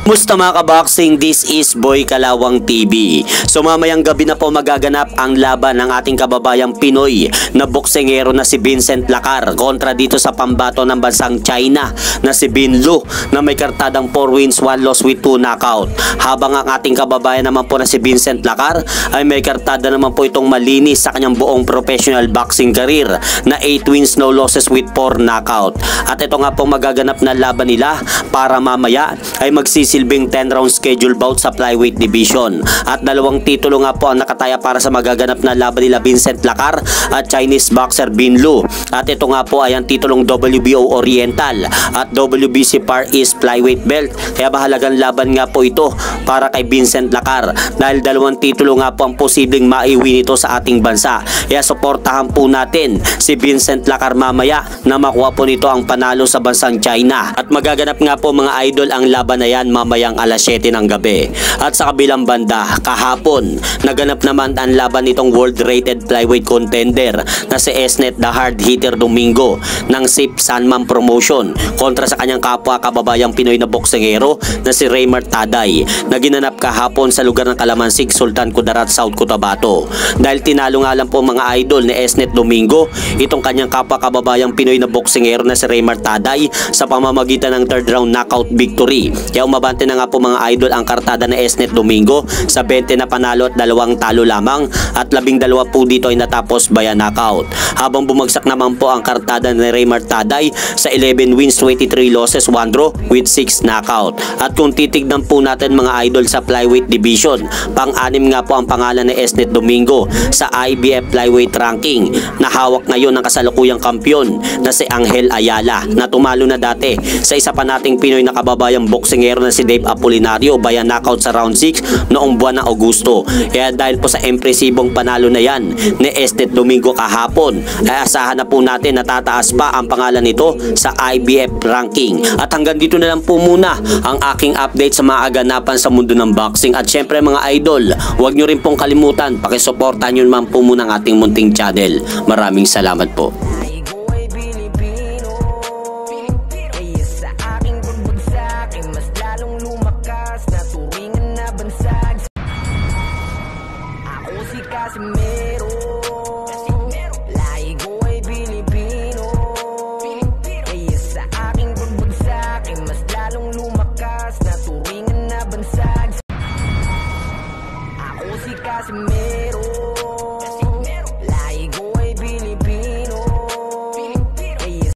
Musta mga kaboxing, this is Boy Kalawang TV. So mamayang gabi na po magaganap ang laban ng ating kababayang Pinoy na boksingero na si Vincent Lacar kontra dito sa pambato ng bansang China na si Bin Lu na may kartadang 4 wins, 1 loss with 2 knockout. Habang ang ating kababayan naman po na si Vincent Lacar ay may kartada naman po itong malinis sa kanyang buong professional boxing career na 8 wins, no losses with 4 knockout. At ito nga po magaganap na laban nila para mamaya ay magsisilbing 10 round schedule bout sa flyweight division. At dalawang titulo nga po ang nakataya para sa magaganap na laban nila Vincent Lacar at Chinese boxer Bin Lu. At ito nga po ay ang titulong WBO Oriental at WBC Far East flyweight belt. Kaya mahalagang laban nga po ito para kay Vincent Lacar dahil dalawang titulo nga po ang posibleng maiwi nito sa ating bansa. Kaya suportahan po natin si Vincent Lacar mamaya na makuha po nito ang panalo sa bansang China. At magaganap nga po mga idol ang laban na yan mamayang alas 7 ng gabi. At sa kabilang banda, kahapon naganap naman ang laban nitong world rated flyweight contender na si Esnet the Hard Hitter Domingo ng SIP Sanman Promotion kontra sa kanyang kapwa kababayang Pinoy na boksingero na si Raymart Taday na ginanap kahapon sa lugar ng Kalamansig, Sultan Kudarat, South Cotabato. Dahil tinalo nga lang po mga idol ni Esnet Domingo itong kanyang kapwa kababayang Pinoy na boksingero na si Raymart Taday sa pamamagitan ng 3rd round knockout victory. Kaya umabante na nga po mga idol ang kartada na Esnet Domingo sa 20 na panalo at 2 talo lamang at 12 po dito ay natapos via knockout. Habang bumagsak naman po ang kartada ni Raymart Taday sa 11 wins, 23 losses, 1 draw with 6 knockout. At kung titignan po natin mga idol sa flyweight division, pang-anim nga po ang pangalan ni Esnet Domingo sa IBF flyweight ranking na hawak ngayon ng kasalukuyang kampiyon na si Angel Ayala na tumalo na dati sa isa pa nating Pinoy na kababayang boksingero na si Dave Apolinario via knockout sa round 6 noong buwan ng Agosto. Kaya dahil po sa impresibong panalo na yan ni Esnet Domingo kahapon ay asahan na po natin na tataas pa ang pangalan nito sa IBF ranking. At hanggang dito na lang po muna ang aking update sa mga aganapan sa mundo ng boxing. At syempre mga idol, huwag nyo rin pong kalimutan pakisuportahan nyo naman po muna ang ating munting channel. Maraming salamat po.